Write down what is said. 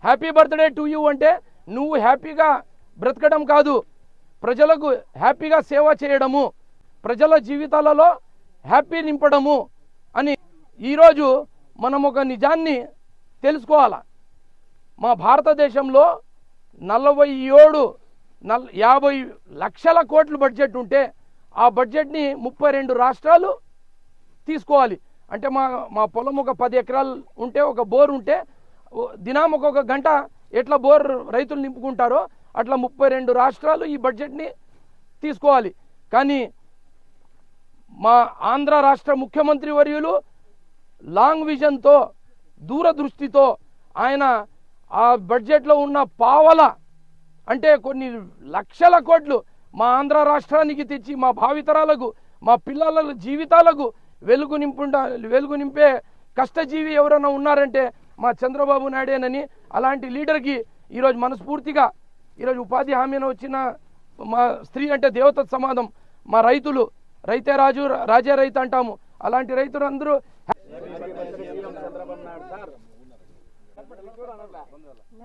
Happy birthday to you అంటే నువ్వు హ్యాపీగా బ్రతకడం కాదు, ప్రజలకు హ్యాపీగా సేవ చేయడము, ప్రజల జీవితాలలో హ్యాపీ నింపడము అని ఈరోజు మనం ఒక నిజాన్ని తెలుసుకోవాలా. మా భారతదేశంలో 50 లక్షల కోట్ల బడ్జెట్ ఉంటే ఆ బడ్జెట్ని 32 రాష్ట్రాలు తీసుకోవాలి. అంటే మా పొలం ఒక 10 ఎకరాలు ఉంటే, ఒక బోర్ ఉంటే దినం ఒక్కొక్క గంట ఎట్లా బోర్ రైతులు నింపుకుంటారో అట్లా 32 రాష్ట్రాలు ఈ బడ్జెట్ని తీసుకోవాలి. కానీ మా ఆంధ్ర రాష్ట్ర ముఖ్యమంత్రి వర్యులు లాంగ్ విజన్తో, దూరదృష్టితో ఆయన ఆ బడ్జెట్లో ఉన్న పావల అంటే కొన్ని లక్షల కోట్లు మా ఆంధ్ర రాష్ట్రానికి తెచ్చి మా భావితరాలకు, మా పిల్లల జీవితాలకు వెలుగు నింపే కష్టజీవి ఎవరైనా ఉన్నారంటే మా చంద్రబాబు నాయుడేనని. అలాంటి లీడర్కి ఈరోజు మనస్ఫూర్తిగా ఈరోజు ఉపాధి హామీని వచ్చిన మా స్త్రీ అంటే దేవత సమాధం, మా రైతులు, రైతే రాజు రాజే రైతు అంటాము, అలాంటి రైతులు అందరూ